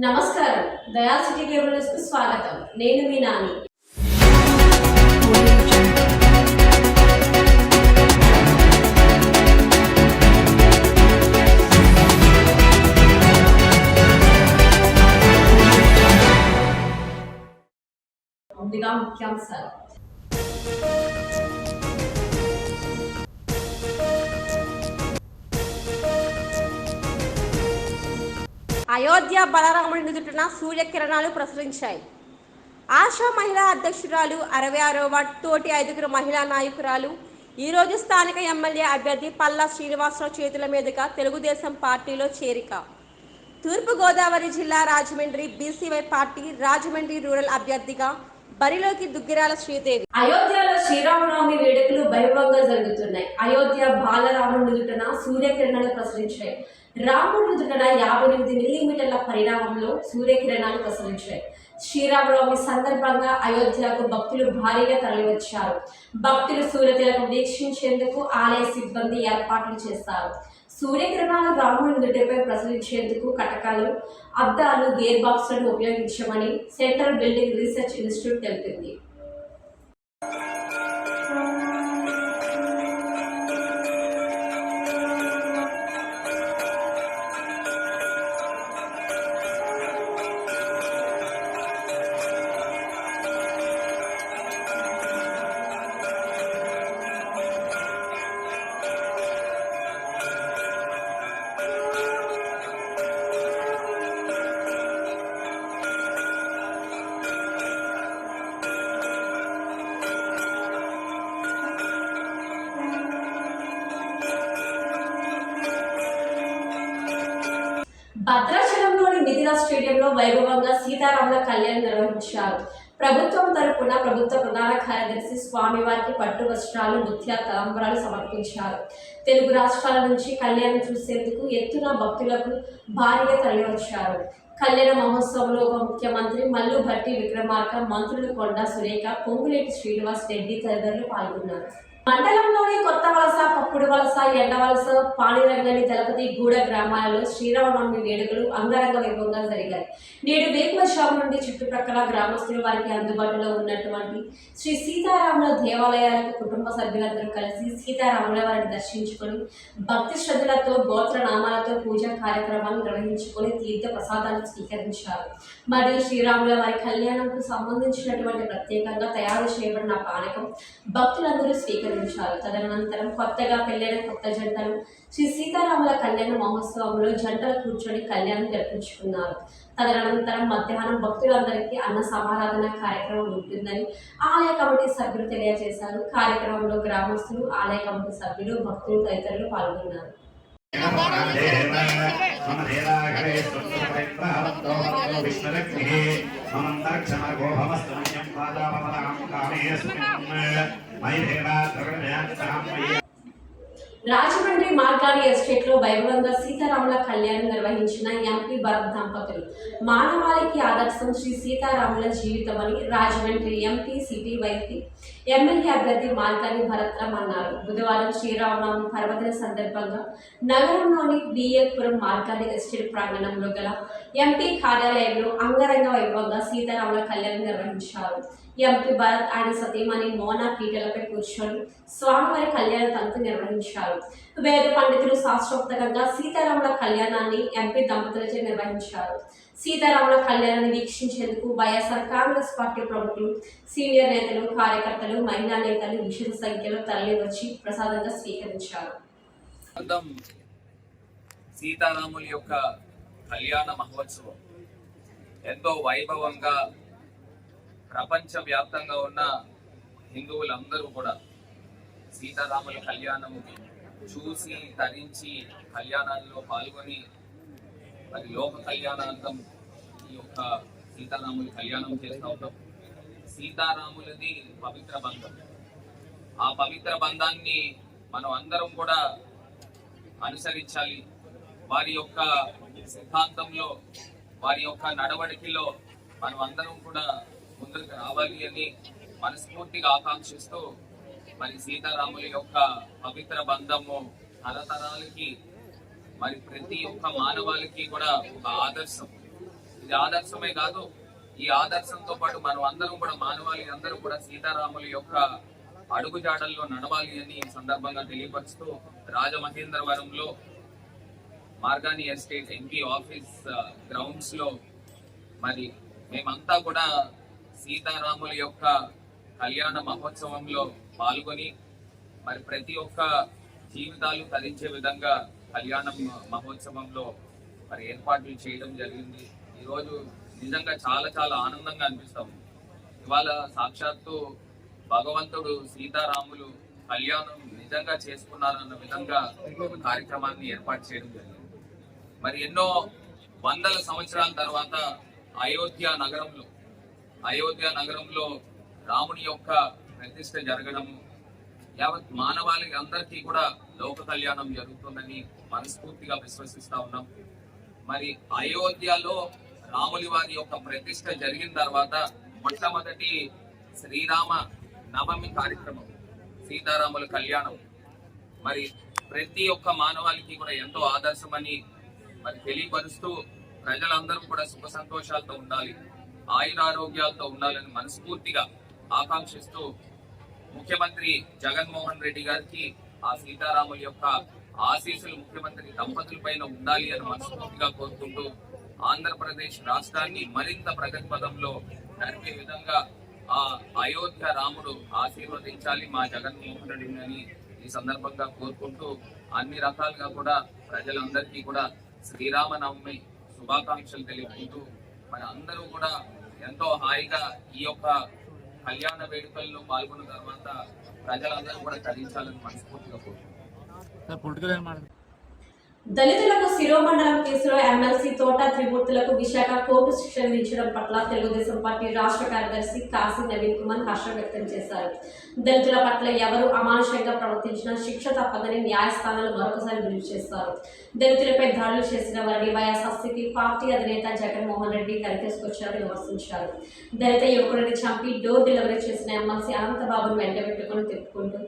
నమస్కారం. దయా city cable news కు స్వాగతం. నేను మీ నాని. ముందుగా ముఖ్యాంశాలు. అయోధ్య బలరాముడి నుదుటిన సూర్యకిరణాలు ప్రసరించాయి. ఆశా మహిళా అధ్యక్షురాలు 66వ వార్డు తోటి 5 మహిళా నాయకురాలు ఈరోజు స్థానిక ఎమ్మెల్యే అభ్యర్థి పల్లా శ్రీనివాసరావు చేతుల మీదుగా తెలుగుదేశం పార్టీలో చేరిక. తూర్పుగోదావరి జిల్లా Rajahmundry BCY party Rajahmundry rural అభ్యర్థిగా బరిలోకి దుగ్గిరాల శ్రీదేవి. అయోధ్యలో శ్రీరామనవమి వేడుకలు వైభవంగా జరుగుతున్నాయి. అయోధ్య బాలరాముడి నుదుటన సూర్యకిరణాలు ప్రసరించాయి. రాముడి నుదుటన 58 మిల్లీమీటర్ల పరిణామంలో సూర్యకిరణాలు ప్రసరించాయి. శ్రీరామనవమి సందర్భంగా అయోధ్యకు భక్తులు భారీగా తరలివచ్చారు. భక్తులు సూర్యతిలకం వీక్షించేందుకు ఆలయ సిబ్బంది ఏర్పాట్లు చేశారు. సూర్యకిరణాలు రాముడి నుదుటిపై ప్రసరించేందుకు కటకాలు, అద్దాలు, గేర్ బాక్స్లను ఉపయోగించమని సెంట్రల్ బిల్డింగ్ రీసెర్చ్ ఇన్స్టిట్యూట్ తెలిపింది. భద్రాచలంలోని మిథిలా స్టేడియంలో వైభవంగా సీతారాముల కళ్యాణం నిర్వహించారు. ప్రభుత్వం తరపున ప్రభుత్వ ప్రధాన కార్యదర్శి స్వామివారికి పట్టు వస్త్రాలు, ముత్య తలంబరాలు సమర్పించారు. తెలుగు రాష్ట్రాల నుంచి కళ్యాణం చూసేందుకు ఎత్తున భక్తులకు భారీగా తరలివచ్చారు. కళ్యాణ మహోత్సవంలో ఉప ముఖ్యమంత్రి మల్లు భట్టి విక్రమార్క, మంత్రులు కొండా సురేఖ, పొంగులేటి శ్రీనివాస్ రెడ్డి తదితరులు పాల్గొన్నారు. మండలంలోని కొత్త వలస, పప్పుడు వలస, ఎండవలస, పాణిరంగని, దళపతి గూడ గ్రామాలలో శ్రీరామనవమి వేడుకలు అంగరంగ వైభవంగా జరిగాయి. నేడు వేకువజాము నుండి చుట్టుప్రక్కల గ్రామస్తులు వారికి అందుబాటులో ఉన్నటువంటి శ్రీ సీతారాముల దేవాలయాలకు కుటుంబ సభ్యులందరూ కలిసి సీతారాముల వారిని దర్శించుకొని భక్తి శ్రద్ధలతో గోత్ర నామాలతో పూజా కార్యక్రమాలు నిర్వహించుకొని తీర్థ ప్రసాదాలు స్వీకరించారు. మరియు శ్రీరాముల వారి కళ్యాణంకు సంబంధించినటువంటి ప్రత్యేకంగా తయారు చేయబడిన పానకం భక్తులందరూ స్వీకరించారు. తదనంతరం కొత్తగా పెళ్లైన కొత్త జంటలు శ్రీ సీతారాముల కళ్యాణ మహోత్సవంలో జంటలు కూర్చొని కళ్యాణం జరిపించుకున్నారు. తదనంతరం మధ్యాహ్నం భక్తులందరికీ అన్న సమారాధన కార్యక్రమం ఉంటుందని ఆలయ కమిటీ సభ్యులు తెలియజేశారు. కార్యక్రమంలో గ్రామస్తులు, ఆలయ కమిటీ సభ్యులు, భక్తులు తదితరులు పాల్గొన్నారు. రాజమండ్రి మార్గాని ఎస్టేట్ లో వైభవంగా సీతారాముల కళ్యాణం నిర్వహించిన ఎంపీ భరత్ దంపతులు. మానవాళికి ఆదర్శం శ్రీ సీతారాముల జీవితం అని Rajahmundry MP city YP MLA అభ్యర్థి మార్గాని భరత్ రామ్ అన్నారు. బుధవారం శ్రీరామనవమి పర్వదిన సందర్భంగా నగరంలోని బిఎల్పురం మార్గాని ఎస్టేట్ ప్రాంగణంలో గల ఎంపీ కార్యాలయంలో అంగరంగ వైభవంగా సీతారాముల కళ్యాణం నిర్వహించారు. ఎంపీ భరత్ ఆయన సతీమణి మోనా పీటలపై కూర్చొని స్వామివారి కళ్యాణ తంతు నిర్వహించారు. వేద పండితులు శాస్త్రోక్తంగా సీతారాముల కళ్యాణాన్ని ఎంపీ దంపతులచే నిర్వహించారు. సీతారాముల కళ్యాణాన్ని వీక్షించేందుకు వైఎస్ఆర్ కాంగ్రెస్ పార్టీ ప్రముఖులు, సీనియర్ నేతలు, కార్యకర్తలు, మహిళా నేతలు విశేష సంఖ్యలో తరలివచ్చి ప్రసాదంగా స్వీకరించారు. సీతారాముల యొక్క కళ్యాణ మహోత్సవం ఎంతో వైభవంగా ప్రపంచ వ్యాప్తంగా ఉన్న హిందువులందరూ కూడా సీతారాముల కళ్యాణము చూసి ధరించి కళ్యాణాల్లో పాల్గొని మరి లోక కళ్యాణాంతం ఈ యొక్క సీతారాముల కళ్యాణం చేస్తూ ఉంటాం. సీతారాములది పవిత్ర బంధం. ఆ పవిత్ర బంధాన్ని మనం అందరం కూడా అనుసరించాలి. వారి యొక్క సిద్ధాంతంలో, వారి యొక్క నడవడికలో మనం అందరం కూడా ముందుకు రావాలి అని మనస్ఫూర్తిగా ఆకాంక్షిస్తూ మరి సీతారాముల యొక్క పవిత్ర బంధము తరతరాలకి మరి ప్రతి ఒక్క మానవాళికి కూడా ఒక ఆదర్శం. ఇది ఆదర్శమే కాదు, ఈ ఆదర్శంతో పాటు మనం అందరం కూడా మానవాళి అందరూ కూడా సీతారాముల యొక్క అడుగుజాడల్లో నడవాలి అని ఈ సందర్భంగా తెలియపరుస్తూ రాజమహేంద్రవరంలో Margani estate MP office grounds లో మరి మేమంతా కూడా సీతారాముల యొక్క కళ్యాణ మహోత్సవంలో పాల్గొని మరి ప్రతి ఒక్క జీవితాలు తరించే విధంగా కళ్యాణ మహోత్సవంలో మరి ఏర్పాట్లు చేయడం జరిగింది. ఈరోజు నిజంగా చాలా చాలా ఆనందంగా అనిపిస్తాం. ఇవాళ సాక్షాత్తు భగవంతుడు సీతారాములు కళ్యాణం నిజంగా చేసుకున్నారన్న విధంగా ఒక కార్యక్రమాన్ని ఏర్పాటు చేయడం జరిగింది. మరి ఎన్నో వందల సంవత్సరాల తర్వాత అయోధ్య నగరంలో రాముని యొక్క ప్రతిష్ఠ జరగడము, యావత్ మానవాళి అందరికీ కూడా లోక కళ్యాణం జరుగుతుందని మనస్ఫూర్తిగా విశ్వసిస్తా ఉన్నాం. మరి అయోధ్యలో రాములి వారి యొక్క ప్రతిష్ఠ జరిగిన తర్వాత మొట్టమొదటి శ్రీరామ నవమి కార్యక్రమం సీతారాముల కళ్యాణం మరి ప్రతి ఒక్క మానవాళికి కూడా ఎంతో ఆదర్శమని మరి తెలియపరుస్తూ ప్రజలందరూ కూడా సుఖ సంతోషాలతో ఉండాలి, ఆయురారోగ్యాలతో ఉండాలని మనస్ఫూర్తిగా ఆకాంక్షిస్తూ ముఖ్యమంత్రి జగన్మోహన్ రెడ్డి గారికి ఆ సీతారాముల యొక్క ఆశీస్సులు ముఖ్యమంత్రి దంపతుల పైన ఉండాలి అని మనస్ఫూర్తిగా కోరుకుంటూ ఆంధ్రప్రదేశ్ రాష్ట్రాన్ని మరింత ప్రగతి పదంలో నడిపే విధంగా ఆ అయోధ్య రాముడు ఆశీర్వదించాలి మా జగన్మోహన్ రెడ్డిని అని ఈ సందర్భంగా కోరుకుంటూ అన్ని రకాలుగా కూడా ప్రజలందరికీ కూడా శ్రీరామనవమి శుభాకాంక్షలు తెలుపుకుంటూ మన అందరూ కూడా ఎంతో హాయిగా ఈ యొక్క కళ్యాణ వేడుకల్లో పాల్గొన్న తర్వాత ప్రజలందరూ కూడా తరించాలని మనస్ఫూర్తిగా కోరుకుంటున్నాం. దళితులకు శిరోమండలం కేసులో ఎమ్మెల్సీ తోట త్రిమూర్తులకు విశాఖ కోర్టు శిక్ష విధించడం పట్ల తెలుగుదేశం పార్టీ రాష్ట్ర కార్యదర్శి కాశీ నవీన్ కుమార్ హర్షం వ్యక్తం చేశారు. దళితుల పట్ల ఎవరు అమానుషంగా ప్రవర్తించినా శిక్ష తప్పదని న్యాయస్థానాలు మరొకసారి రుజువు చేస్తారు. దళితులపై దాడులు చేసిన వారిని వైఎస్ఆర్సీపీ పార్టీ అధినేత జగన్మోహన్ రెడ్డి తెరకేసుకొచ్చారని విమర్శించారు. దళిత యువకుడిని చంపి డోర్ డెలివరీ చేసిన ఎమ్మెల్సీ అనంతబాబును వెంటబెట్టుకుని తిప్పుకుంటూ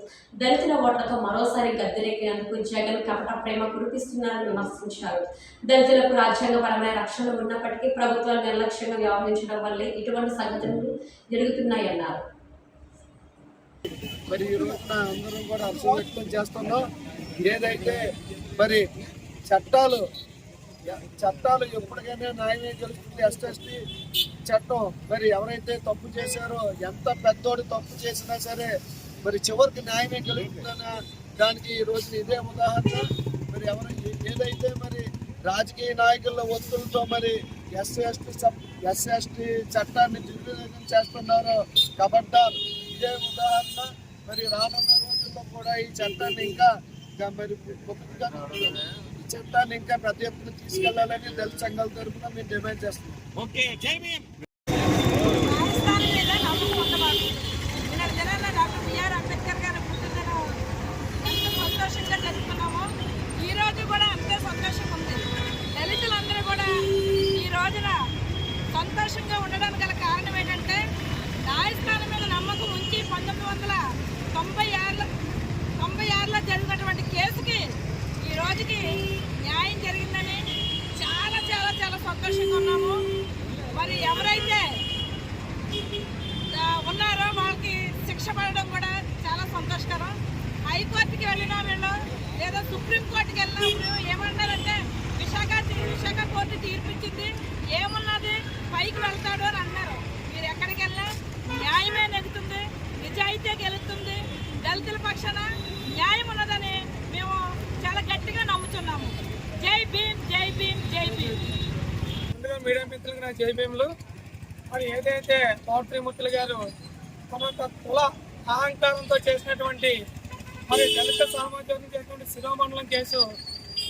దళితుల ఓట్లతో మరోసారి గద్దెనెక్కినందుకు జగన్ కపట ప్రేమ కురిపిస్తున్నారు విమర్శించారు. దళితులకు రాజ్యాంగపరమైన రక్షణ ఉన్నప్పటికీ ప్రభుత్వాలు నిర్లక్ష్యంగా వ్యవహరించడం వల్లే ఇటువంటి సంఘటనలు జరుగుతున్నాయన్నారు. మరి ఈ రోజున అందరం కూడా హర్షం వ్యక్తం చేస్తున్నాం. ఏదైతే మరి చట్టాలు ఎప్పటికైనా న్యాయమే గెలుస్తుంది. ఎస్టీ చట్టం మరి ఎవరైతే తప్పు చేశారో ఎంత పెద్దోడు తప్పు చేసినా సరే మరి చివరికి న్యాయమే గెలుస్తుందన్న దానికి ఈ రోజున ఇదే ఉదాహరణ. మరి ఏదైతే మరి రాజకీయ నాయకుల ఒత్తులతో మరి ఎస్సీ ఎస్టీ చట్టాన్ని దుర్వినియోగం చేస్తున్నారో కాబట్టి ఇదే ఉదాహరణ. మరి రానున్న రోజుల్లో కూడా ఈ చట్టాన్ని ఇంకా మరి ఈ చట్టాన్ని ఇంకా పెద్ద ఎత్తున తీసుకెళ్లాలని దళిత సంఘాల తరఫున మేము డిమాండ్ చేస్తున్నాం. ఈ రోజు కూడా అంతే సంతోషంగా ఉంది. దళితులందరూ కూడా ఈ రోజున సంతోషంగా ఉండడానికి గల కారణం ఏంటంటే న్యాయస్థానం మీద నమ్మకం ఉంచి 1996లో జరిగినటువంటి కేసుకి ఈ రోజుకి న్యాయం జరిగిందని చాలా చాలా చాలా సంతోషంగా ఉన్నాము. మరి ఎవరైతే ఉన్నారో వాళ్ళకి శిక్ష పడడం కూడా చాలా సంతోషకరం. హైకోర్టుకి వెళ్ళినా వీళ్ళు లేదా సుప్రీంకోర్టుకి వెళ్ళినప్పుడు ఏమన్నారంటే విశాఖ కోర్టు తీర్పిచ్చింది, ఏమున్నది పైకి వెళ్తాడు అని అన్నారు. మీరు ఎక్కడికి వెళ్ళినా న్యాయమే నెగ్గుతుంది, నిజాయితీ గెలుస్తుంది, దళితుల పక్షాన న్యాయం ఉన్నదని మేము చాలా గట్టిగా నమ్ముతున్నాము. జై భీమ్, జై భీమ్, జై భీమ్. ముందుగా మీడియా మిత్రులకు నా జై భీములు. మరి ఏదైతే త్రిమూర్తులు గారు తమ కుల అహంకారంతో చేసినటువంటి మరి దళిత సామాజిక చేసినటువంటి శిరోమండలం కేసు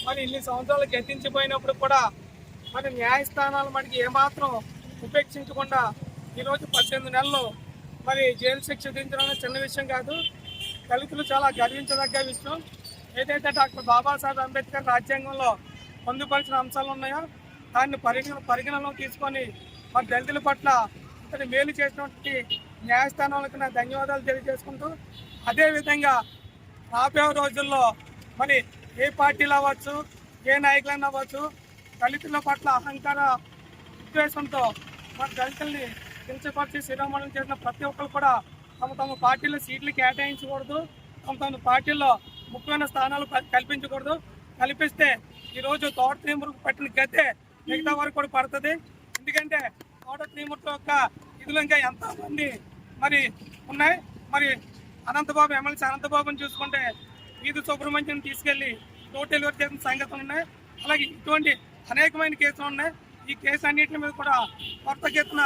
మరి ఇన్ని సంవత్సరాలకు ఎత్తించిపోయినప్పుడు కూడా మరి న్యాయస్థానాలు మనకి ఏమాత్రం ఉపేక్షించకుండా ఈరోజు 18 నెలలు మరి జైలు శిక్ష విధించడం చిన్న విషయం కాదు. దళితులు చాలా గర్వించదగ్గ విషయం. ఏదైతే డాక్టర్ బాబాసాహెబ్ అంబేద్కర్ రాజ్యాంగంలో పొందుపరిచిన అంశాలు ఉన్నాయో దాన్ని పరిగణనలో తీసుకొని మరి దళితుల పట్ల ఇతని మేలు చేసినటువంటి న్యాయస్థానాలకు నా ధన్యవాదాలు తెలియజేసుకుంటూ, అదేవిధంగా రాబోయే రోజుల్లో మరి ఏ పార్టీలు అవ్వచ్చు, ఏ నాయకులైనా అవ్వచ్చు, దళితుల పట్ల ఉద్దేశంతో మన దళితుల్ని కించపరిచి శ్రీరామనం చేసిన ప్రతి ఒక్కరు కూడా తమ తమ పార్టీలో సీట్లు కేటాయించకూడదు, తమ పార్టీల్లో ముఖ్యమైన స్థానాలు కల్పించకూడదు. కల్పిస్తే ఈరోజు తోట త్రిమూర్తి పట్టిన గతే మిగతా వారికి కూడా పడుతుంది. ఎందుకంటే తోట త్రిమూర్తి యొక్క ఇదిలో ఇంకా ఎంతోమంది మరి ఉన్నాయి. మరి అనంతబాబు ఎమ్మెల్సీ అనంతబాబుని చూసుకుంటే వీధి సుబ్రహ్మణ్యం తీసుకెళ్లి డోర్ డెలివరీ చేసిన సంగతులు ఉన్నాయి. అలాగే ఇటువంటి అనేకమైన కేసులు ఉన్నాయి. ఈ కేసు అన్నింటి మీద కూడా కొత్త ఎత్తున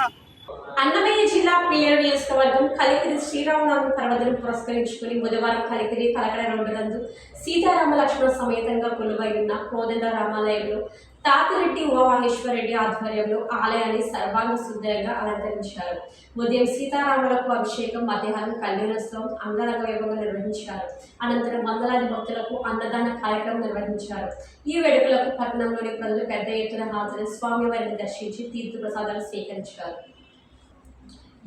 అన్నమయ్య జిల్లా పీలేరు నియోజకవర్గం కలికిరి శ్రీరామనవమి పర్వదినం పురస్కరించుకుని బుధవారం కలికిరి కలకడ రోడ్డు నందు సీతారామ లక్ష్మణ సమేతంగా కొలువై ఉన్న కోదండ రామాలయంలో తాతిరెడ్డి ఉమామహేశ్వరరెడ్డి ఆధ్వర్యంలో ఆలయాన్ని సర్వాంగ సుందరంగా అలంకరించారు. ఉదయం సీతారాములకు అభిషేకం, మధ్యాహ్నం కళ్యాణోత్సవం అంగరంగ వైభవంగా నిర్వహించారు. అనంతరం వందలాది భక్తులకు అన్నదాన కార్యక్రమం నిర్వహించారు. ఈ వేడుకలకు పట్టణంలోని ప్రజలు పెద్ద ఎత్తున హాజరై స్వామివారిని దర్శించి తీర్థ ప్రసాదాలు స్వీకరించారు.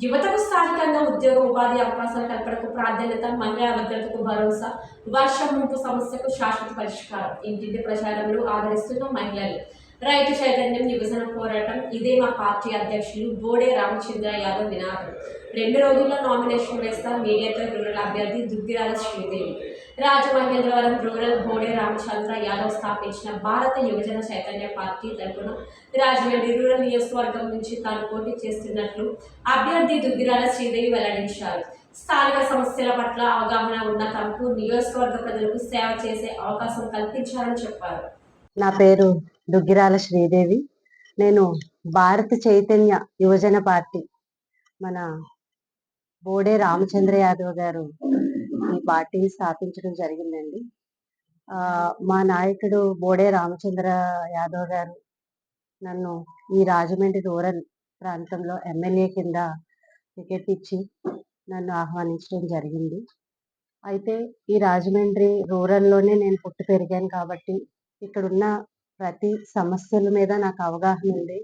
యువతకు స్థానికంగా ఉద్యోగ ఉపాధి అవకాశాల కల్పనకు ప్రాధాన్యత, మహిళా భద్రతకు భరోసా, వర్షం ముంపు సమస్యకు శాశ్వత పరిష్కారం, ఇంటింటి ప్రచారంలో ఆదరిస్తున్న మహిళలు, రైతు చైతన్యం, విభజన పోరాటం ఇదే మా పార్టీ అధ్యక్షులు బోడే రామచంద్ర యాదవ్ నినాదం. 2 రోజుల్లో నామినేషన్ వేస్తా మీడియాతో రూరల్ అభ్యర్థి దుగ్గిరాల శ్రీదేవి. రాజమహేంద్రవరం రూరల్ బోడే రామచంద్ర యాదవ్ స్థాపించిన భారత యువజన చైతన్య పార్టీ తరఫున రాజమండ్రి రూరల్ నియోజకవర్గం నుంచి తాను పోటీ చేస్తున్నట్లు అభ్యర్థి దుగ్గిరాల శ్రీదేవి వెల్లడించారు. స్థానిక సమస్యల పట్ల అవగాహన ఉన్న తమకు నియోజకవర్గ ప్రజలకు సేవ చేసే అవకాశం కల్పించారని చెప్పారు. నా పేరు దుగ్గిరాల శ్రీదేవి. నేను భారత చైతన్య యువజన పార్టీ మన బోడే రామచంద్ర యాదవ్ గారు ఈ పార్టీని స్థాపించడం జరిగిందండి. మా నాయకుడు బోడే రామచంద్ర యాదవ్ గారు నన్ను ఈ రాజమండ్రి రూరల్ ప్రాంతంలో ఎమ్మెల్యే కింద టికెట్ ఇచ్చి నన్ను ఆహ్వానించడం జరిగింది. అయితే ఈ రాజమండ్రి రూరల్లోనే నేను పుట్టి పెరిగాను కాబట్టి ఇక్కడున్న ప్రతి సమస్యల మీద నాకు అవగాహన ఉంది.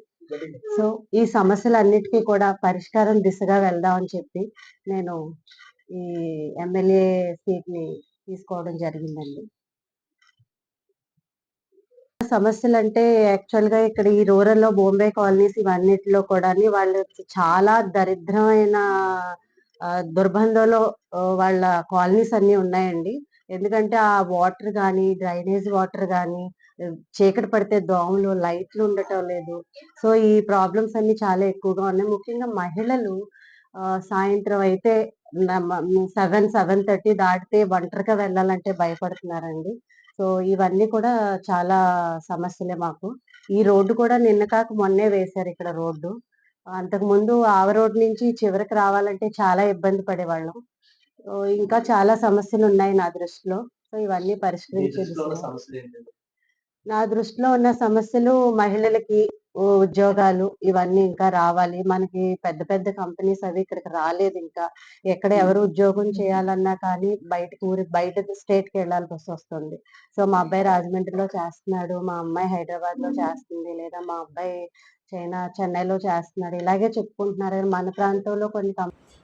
సో ఈ సమస్యలన్నిటికీ కూడా పరిష్కారం దిశగా వెళ్దామని చెప్పి నేను ఈ ఎమ్మెల్యే సీట్ని తీసుకోవడం జరిగిందండి. సమస్యలు అంటే యాక్చువల్గా ఇక్కడ ఈ రూరల్లో బొంబే కాలనీస్ ఇవన్నిటిలో కూడా వాళ్ళు చాలా దరిద్రమైన దుర్బంధంలో వాళ్ళ కాలనీస్ అన్ని ఉన్నాయండి. ఎందుకంటే ఆ వాటర్ కానీ, డ్రైనేజ్ వాటర్ కానీ, చీకటి పడితే దోమలు, లైట్లు ఉండటం లేదు. సో ఈ ప్రాబ్లమ్స్ అన్ని చాలా ఎక్కువగా ఉన్నాయి. ముఖ్యంగా మహిళలు సాయంత్రం అయితే 7:30 దాటితే ఒంటరిగా వెళ్ళాలంటే భయపడుతున్నారండి. సో ఇవన్నీ కూడా చాలా సమస్యలే మాకు. ఈ రోడ్డు కూడా నిన్న కాక మొన్నే వేశారు ఇక్కడ రోడ్డు. అంతకు ముందు ఆవ రోడ్డు నుంచి చివరికి రావాలంటే చాలా ఇబ్బంది పడేవాళ్ళం. ఇంకా చాలా సమస్యలు ఉన్నాయి నా దృష్టిలో. సో ఇవన్నీ పరిష్కరించే నా దృష్టిలో ఉన్న సమస్యలు మహిళలకి ఉద్యోగాలు ఇవన్నీ ఇంకా రావాలి. మనకి పెద్ద పెద్ద కంపెనీస్ అవి ఇక్కడికి రాలేదు. ఇంకా ఎక్కడ ఎవరు ఉద్యోగం చేయాలన్నా కానీ బయట స్టేట్కి వెళ్ళాల్సి వస్తుంది. సో మా అబ్బాయి రాజమండ్రిలో చేస్తున్నాడు, మా అమ్మాయి హైదరాబాద్ లో చేస్తుంది, లేదా మా అబ్బాయి చెన్నైలో చేస్తున్నాడు, ఇలాగే చెప్పుకుంటున్నారు. మన ప్రాంతంలో కొన్ని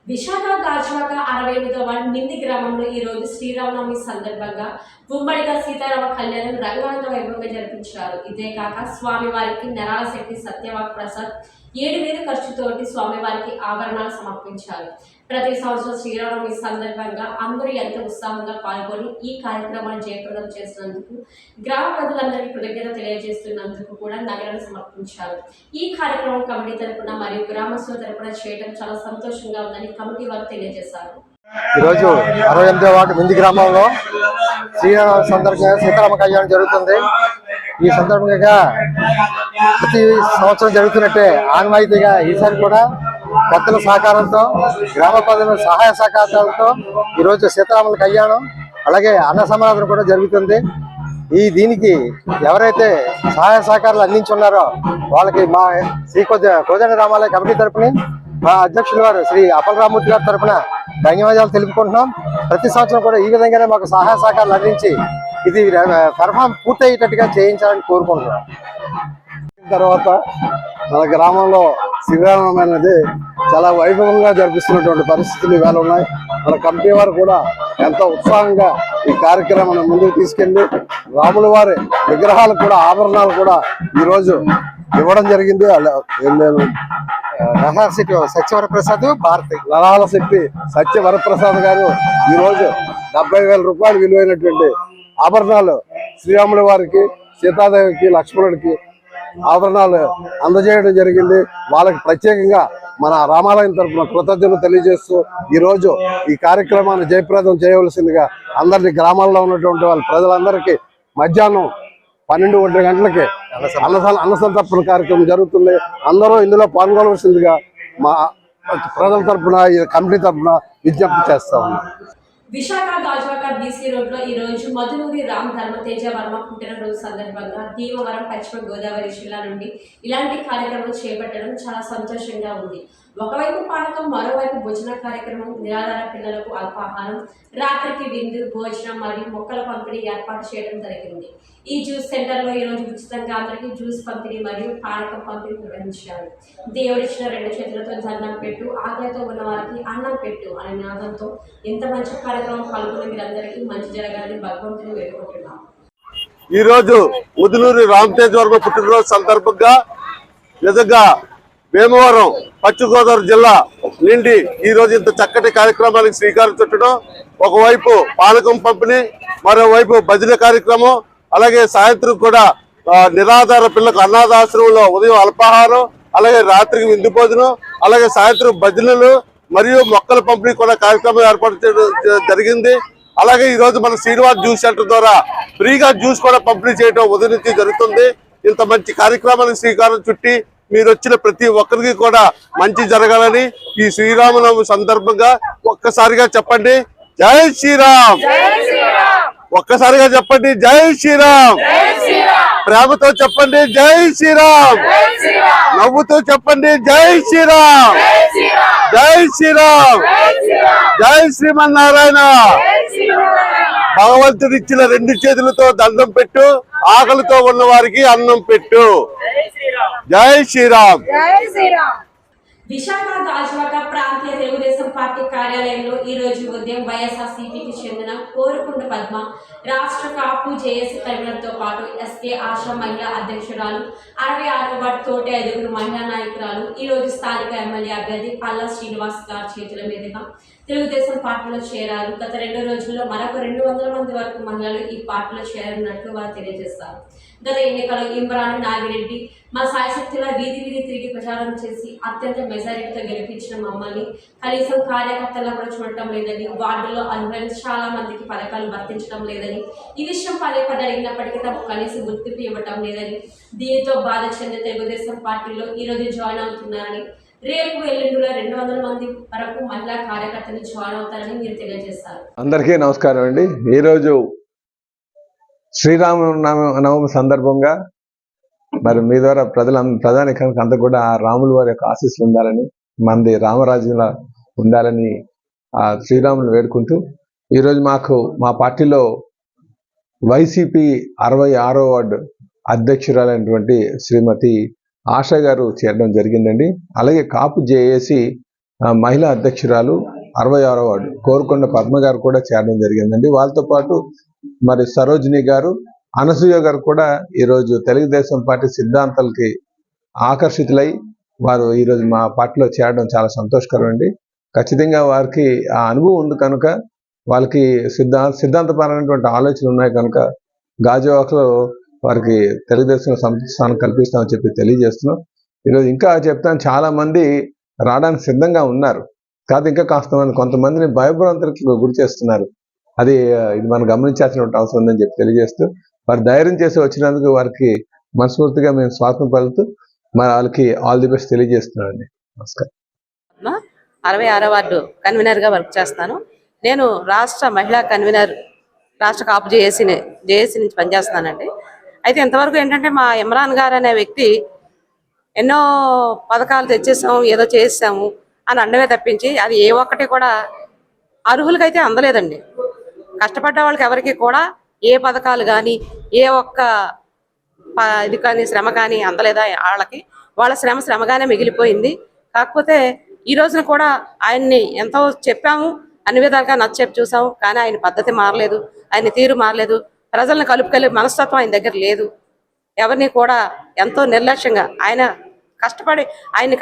విశాఖ గాజువాక 68వ వార్డు నింది గ్రామంలో ఈ రోజు శ్రీరామనవమి సందర్భంగా ఉమ్మడిగా సీతారామ కళ్యాణం రంగారంగ వైభవంగా జరిపించారు. ఇదే కాక స్వామివారికి నరాల శక్తి సత్యవాక్ ప్రసాద్ 7,000 ఖర్చుతోటి స్వామివారికి ఆభరణాలు సమర్పించారు. ప్రతి సంవత్సరం శ్రీరామనవమి సందర్భంగా అందరూ ఎంతో ఉత్సాహంగా పాల్గొని ఈ కార్యక్రమాన్ని జయప్రదం చేసినందుకు, గ్రామ ప్రజలందరికీ కృతజ్ఞత తెలియజేస్తున్నందుకు కూడా నగరాన్ని సమర్పించారు. ఈ కార్యక్రమం కమిటీ తరపున మరియు గ్రామస్తుల తరపున చేయడం చాలా సంతోషంగా ఉందని కమిటీ వారు తెలియజేశారు. ఈరోజు 68వ వార్డు మింది గ్రామంలో శ్రీరామ సందర్భంగా సీతారామ కళ్యాణం జరుగుతుంది. ఈ సందర్భంగా ప్రతి సంవత్సరం జరుగుతున్నట్టే ఆనవాయితీగా ఈసారి కూడా భక్తుల సహకారంతో, గ్రామ ప్రజల సహాయ సహకారాలతో ఈరోజు సీతారాముల కళ్యాణం అలాగే అన్న సమారాధన కూడా జరుగుతుంది. దీనికి ఎవరైతే సహాయ సహకారాలు అందించున్నారో వాళ్ళకి మా శ్రీ కోదండ రామాలయ కమిటీ తరపున మా అధ్యక్షుల వారు శ్రీ అప్పల రామూర్తి గారి తరఫున ధన్యవాదాలు తెలుపుకుంటున్నాం. ప్రతి సంవత్సరం కూడా ఈ విధంగానే మాకు సహాయ సహకారాలు అందించి ఇది పెర్ఫార్మ్ పూర్తయ్యేటట్టుగా చేయించాలని కోరుకుంటున్నాం. తర్వాత మన గ్రామంలో శ్రీరామనవమి అనేది చాలా వైభవంగా జరిపిస్తున్నటువంటి పరిస్థితులు ఇవాళ ఉన్నాయి. మన కమిటీ వారు కూడా ఎంతో ఉత్సాహంగా ఈ కార్యక్రమాన్ని ముందుకు తీసుకెళ్లి రాముల వారి విగ్రహాలు కూడా, ఆభరణాలు కూడా ఈరోజు ఇవ్వడం జరిగింది. నేను సత్యవరప్రసాద్ భారతి నరాల శెట్టి సత్యవరప్రసాద్ గారు ఈరోజు 70,000 రూపాయలు విలువైనటువంటి ఆభరణాలు శ్రీరాముల వారికి, సీతాదేవికి, లక్ష్మణుడికి ఆభరణాలు అందజేయడం జరిగింది. వాళ్ళకి ప్రత్యేకంగా మన రామాలయం తరఫున కృతజ్ఞతలు తెలియజేస్తూ ఈరోజు ఈ కార్యక్రమాన్ని జయప్రదం చేయవలసిందిగా అందరినీ గ్రామాల్లో ఉన్నటువంటి వాళ్ళ ప్రజలందరికీ మధ్యాహ్నం 12-1 గంటలకి అన్నసంతర్పణ కార్యక్రమం జరుగుతుంది. అందరూ ఇందులో పాల్గొనవలసిందిగా మా ప్రజల తరఫున, ఈ కమిటీ తరఫున విజ్ఞప్తి చేస్తా ఉన్నాం. విశాఖ గాజువాక బీసీ రోడ్ లో ఈ రోజు మధునూరి రామ్ ధర్మతేజ వర్మ పుట్టినరోజు సందర్భంగా భీమవరం పశ్చిమ గోదావరి జిల్లా నుండి ఇలాంటి కార్యక్రమం చేపట్టడం చాలా సంతోషంగా ఉంది. ఒకవైపు పానకం, మరోవైపు భోజన కార్యక్రమం, నిరాధార పిల్లలకు అల్పాహారం, రాత్రికి విందు, భోజనం మరియు మొక్కల పంపిణీ ఏర్పాటు చేయడం జరిగింది. ఈ జ్యూస్ సెంటర్ లో ఈ రోజు ఉచితంగా అందరికీ జ్యూస్ పంపిణీ మరియు పానకం పంపిణీ నిర్వహించారు. దేవుడిచ్చిన 2 చేతులతో దండం పెట్టు, ఆకలితో ఉన్న వారికి అన్నం పెట్టు అనే నాదంతో ఇంత మంచి కార్యక్రమం పాల్గొన్న మీరందరికీ మంచి జరగాలని భగవంతుని వేడుకుంటున్నాం. ఈ రోజు ముదునూరి రామతేజ వర్మ పుట్టినరోజు సందర్భంగా నిజంగా భీమవరం పశ్చిమ గోదావరి జిల్లా నుండి ఈ రోజు ఇంత చక్కటి కార్యక్రమానికి శ్రీకారం చుట్టడం, ఒకవైపు పానకం పంపిణీ, మరోవైపు భజన కార్యక్రమం, అలాగే సాయంత్రం కూడా నిరాధార పిల్లలకు అనాథాశ్రమంలో ఉదయం అల్పాహారం, అలాగే రాత్రికి విందు భోజనం, అలాగే సాయంత్రం భజనలు మరియు మొక్కల పంపిణీ కూడా కార్యక్రమం ఏర్పాటు చేయడం జరిగింది. అలాగే ఈ రోజు మన శ్రీనివాస్ జ్యూస్ సెంటర్ ద్వారా ఫ్రీగా జ్యూస్ కూడా పంపిణీ చేయడం ఉదయం నుంచి జరుగుతుంది. ఇంత మంచి కార్యక్రమానికి శ్రీకారం చుట్టి మీరు వచ్చిన ప్రతి ఒక్కరికి కూడా మంచి జరగాలని ఈ శ్రీరామనవమి సందర్భంగా ఒక్కసారిగా చెప్పండి, జై శ్రీరామ్. ఒక్కసారిగా చెప్పండి, జై శ్రీరామ్. ప్రేమతో చెప్పండి, జై శ్రీరామ్. నవ్వుతూ చెప్పండి, జై శ్రీరామ్. జై శ్రీరామ్. జై శ్రీమన్నారాయణ. భగవంతుడిచ్చిన 2 చేతులతో దండం పెట్టు, ఆకలితో ఉన్న వారికి అన్నం పెట్టు. జై శ్రీరామ్. విశాఖ గాజువాక ప్రాంతీయ తెలుగుదేశం పార్టీ కార్యాలయంలో ఈ రోజు ఉదయం వైఎస్ఆర్సీపీకి చెందిన కోరుకుంట పద్మ, రాష్ట్ర కాపు జేఏసీ కన్వీనర్తో పాటు ఎస్కే ఆశా మహిళా అధ్యక్షురాలు, 66వ వార్డు తోటి 5 మహిళా నాయకురాలు ఈ రోజు స్థానిక ఎమ్మెల్యే అభ్యర్థి పల్లా శ్రీనివాస్ గారి చేతుల మీదుగా తెలుగుదేశం పార్టీలో చేరారు. గత 2 రోజుల్లో మరొక 200 మంది వరకు మహిళలు ఈ పార్టీలో చేరనున్నట్లు వారు తెలియజేస్తారు. గత ఎన్నికల్లో ఇమ్రాన్ నాగిరెడ్డి మా సాయశక్తిలో వీధి తిరిగి ప్రచారం చేసి అత్యంత మెజారిటీతో గెలిపించిన మమ్మల్ని కనీసం కార్యకర్తల్లో కూడా చూడటం లేదని, వార్డులో అర్హులైన చాలా మందికి పథకాలు వర్తించడం లేదని, ఈ విషయం పదే అడిగినప్పటికీ తమకు కనీసం గుర్తింపు ఇవ్వటం లేదని, దీనితో బాధ చెంది తెలుగుదేశం పార్టీలో ఈ రోజు జాయిన్ అవుతున్నారని, రేపు ఎల్లుండిలో 200 మంది వరకు మహిళా కార్యకర్తలు జాయిన్ అవుతారని మీరు తెలియజేస్తారు. అందరికీ నమస్కారం అండి. ఈరోజు శ్రీరామనవమి సందర్భంగా మరి మీ ద్వారా ప్రధానికానికి అంతా కూడా ఆ రాముల వారి యొక్క ఆశీస్సులు ఉండాలని, మంది రామరాజ్యంలా ఉండాలని ఆ శ్రీరాముని వేడుకుంటూ ఈరోజు మా పార్టీలో వైసీపీ 66వ వార్డు అధ్యక్షురాలైనటువంటి శ్రీమతి ఆశా గారు చేరడం జరిగిందండి. అలాగే కాపు జేఏసీ మహిళా అధ్యక్షురాలు 66వ వార్డు కోరుకొండ పద్మ గారు కూడా చేరడం జరిగిందండి. వాళ్ళతో పాటు మరి సరోజిని గారు, అనసూయ గారు కూడా ఈరోజు తెలుగుదేశం పార్టీ సిద్ధాంతాలకి ఆకర్షితులై వారు ఈరోజు మా పార్టీలో చేరడం చాలా సంతోషకరం అండి. ఖచ్చితంగా వారికి ఆ అనుభవం ఉంది కనుక, వాళ్ళకి సిద్ధాంతపరమైనటువంటి ఆలోచనలు ఉన్నాయి కనుక గాజువాకలో వారికి తెలుగుదేశం స్థానం కల్పిస్తామని చెప్పి తెలియజేస్తున్నాం. ఈరోజు ఇంకా చెప్తాను, చాలా మంది రావడానికి సిద్ధంగా ఉన్నారు కాదు, ఇంకా కొంతమందిని భయభ్రాంతులకు గురి చేస్తున్నారు. ఇది మనం గమనించాల్సినటువంటి అవసరం ఉందని చెప్పి తెలియజేస్తూ వారు ధైర్యం చేసి వచ్చినందుకు వారికి మనస్ఫూర్తిగా మేము స్వాగతం పలుకుతూ వాళ్ళకి ఆల్ ది బెస్ట్ తెలియజేస్తున్నానండి. నమస్కారం. 66వ వార్డు కన్వీనర్గా వర్క్ చేస్తాను. నేను రాష్ట్ర మహిళా కన్వీనర్, రాష్ట్ర కాపు జేఏసీ నుంచి పనిచేస్తానండి. అయితే ఇంతవరకు ఏంటంటే మా ఇమ్రాన్ గారు అనే వ్యక్తి ఎన్నో పథకాలు తెచ్చేసాము, ఏదో చేసాము అని అండమే తప్పించి అది ఏ ఒక్కటి కూడా అర్హులకైతే అందలేదండి. కష్టపడ్డ వాళ్ళకి ఎవరికి కూడా ఏ పథకాలు కానీ ఏ ఒక్క ఇది కానీ శ్రమ కానీ అందలేదా వాళ్ళకి. వాళ్ళ శ్రమగానే మిగిలిపోయింది. కాకపోతే ఈ రోజున కూడా ఆయన్ని ఎంతో చెప్పాము, అన్ని విధాలుగా నచ్చచెప్పి చూసాము, కానీ ఆయన పద్ధతి మారలేదు, ఆయన తీరు మారలేదు, ప్రజలను కలుపుకెళ్ళే మనస్తత్వం ఆయన దగ్గర లేదు. ఎవరిని కూడా ఎంతో నిర్లక్ష్యంగా ఆయన్ని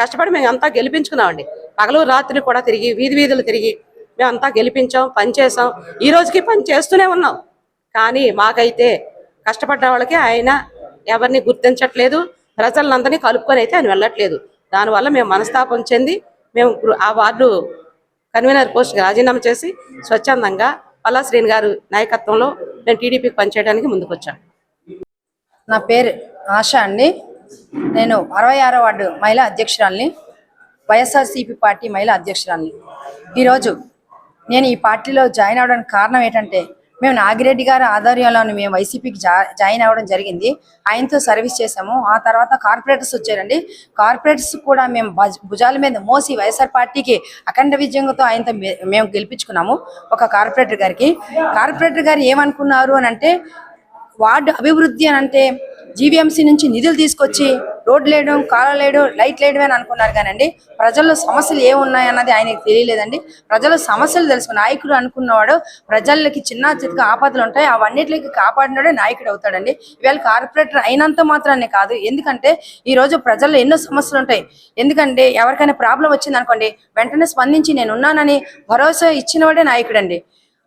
కష్టపడి మేము అంతా గెలిపించుకున్నామండి. పగలు రాత్రి కూడా తిరిగి వీధులు తిరిగి మేమంతా గెలిపించాం, పనిచేసాం. ఈ రోజుకి పని చేస్తూనే ఉన్నాం. కానీ మాకైతే కష్టపడ్డ వాళ్ళకి ఆయన ఎవరిని గుర్తించట్లేదు, ప్రజలందరినీ కలుపుకొని అయితే ఆయన వెళ్ళట్లేదు. దానివల్ల మేము మనస్తాపం చెంది మేము ఆ వార్డు కన్వీనర్ పోస్ట్కి రాజీనామా చేసి స్వచ్ఛందంగా పల్లా శ్రీని గారు నాయకత్వంలో మేము టీడీపీకి పనిచేయడానికి ముందుకు వచ్చాం. నా పేరు ఆశ అండి. నేను 66వ వార్డు మహిళా అధ్యక్షురాలిని, వైఎస్ఆర్సీపీ పార్టీ మహిళా అధ్యక్షురాలిని. ఈరోజు నేను ఈ పార్టీలో జాయిన్ అవ్వడానికి కారణం ఏంటంటే, మేము నాగిరెడ్డి గారి ఆధ్వర్యంలో మేము వైసీపీకి జాయిన్ అవ్వడం జరిగింది. ఆయనతో సర్వీస్ చేసాము. ఆ తర్వాత కార్పొరేటర్స్ వచ్చారండి. కార్పొరేటర్స్ కూడా మేము భుజాల మీద మోసి వైఎస్ఆర్ పార్టీకి అఖండ విజయంతో ఆయనతో మేము గెలిపించుకున్నాము. ఒక కార్పొరేటర్ గారు ఏమనుకున్నారు అని అంటే, వార్డు అభివృద్ధి అని అంటే జీవీఎంసీ నుంచి నిధులు తీసుకొచ్చి రోడ్లు వేయడం, కాలువలు వేయడం, లైట్లు వేయడం అని అనుకున్నారు. కానండి ప్రజల్లో సమస్యలు ఏమున్నాయి అన్నది ఆయనకి తెలియలేదండి. ప్రజల సమస్యలు తెలుసుకుని నాయకుడు అనుకున్నవాడు ప్రజలకి చిన్న చిన్న ఆపదలు ఉంటాయి, అవన్నిటికి కాపాడినాడే నాయకుడు అవుతాడండి. ఇవాళ కార్పొరేటర్ అయినంత మాత్రాన్ని కాదు, ఎందుకంటే ఈరోజు ప్రజల్లో ఎన్నో సమస్యలు ఉంటాయి. ఎందుకంటే ఎవరికైనా ప్రాబ్లం వచ్చింది అనుకోండి, వెంటనే స్పందించి నేను ఉన్నానని భరోసా ఇచ్చినవాడే నాయకుడు అండి.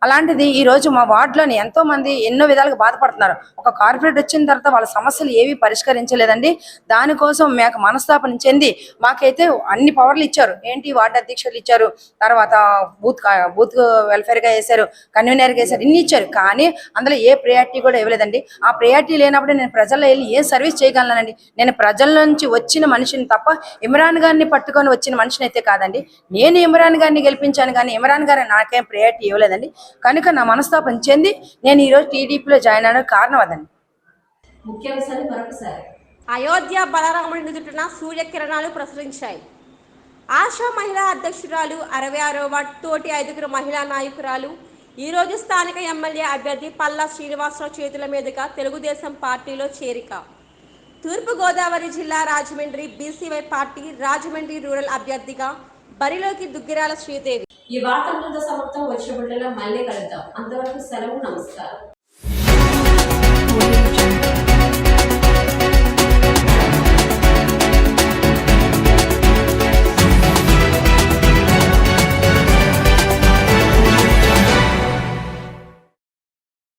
అలాంటిది ఈ రోజు మా వార్డులోని ఎంతో మంది ఎన్నో విధాలుగా బాధపడుతున్నారు. ఒక కార్పొరేట్ వచ్చిన తర్వాత వాళ్ళ సమస్యలు ఏవి పరిష్కరించలేదండి. దానికోసం మాకు మనస్తాపం చెంది మాకైతే అన్ని పవర్లు ఇచ్చారు. ఏంటి, వార్డు అధ్యక్షులు ఇచ్చారు, తర్వాత బూత్ వెల్ఫేర్గా వేశారు, కన్వీనర్గా వేశారు, ఇన్ని ఇచ్చారు. కానీ అందులో ఏ ప్రయారిటీ కూడా ఇవ్వలేదండి. ఆ ప్రయారిటీ లేనప్పుడు నేను ప్రజల్లో వెళ్ళి ఏం సర్వీస్ చేయగలనండి? నేను ప్రజల నుంచి వచ్చిన మనిషిని తప్ప ఇమ్రాన్ గారిని పట్టుకొని వచ్చిన మనిషిని అయితే కాదండి. నేను ఇమ్రాన్ గారిని గెలిపించాను, కానీ ఇమ్రాన్ గారు నాకేం ప్రయారిటీ ఇవ్వలేదండి. కనుక నా మనస్తాపం చెంది నేను ఈరోజు టీడీపీలో జాయిన్ అవడానికి కారణం అదండి. ముఖ్యాంశాలు మరొకసారి. అయోధ్య బలరాముడి నుదుటిన సూర్యకిరణాలు ప్రసరించాయి. ఆశా మహిళా అధ్యక్షురాలు 66వ వార్డు తోటి 5 మహిళా నాయకురాలు ఈరోజు స్థానిక ఎమ్మెల్యే అభ్యర్థి పల్లా శ్రీనివాసరావు చేతుల మీదుగా తెలుగుదేశం పార్టీలో చేరిక. తూర్పుగోదావరి జిల్లా Rajahmundry BCY party Rajahmundry rural అభ్యర్థిగా బరిలోకి దుగ్గిరాల శ్రీదేవి. ఈ వార్తలతో సమాప్తం. వచ్చే బుల్టెన్లో మళ్ళీ కలుద్దాం. అంతవరకు సెలవు. నమస్కారం.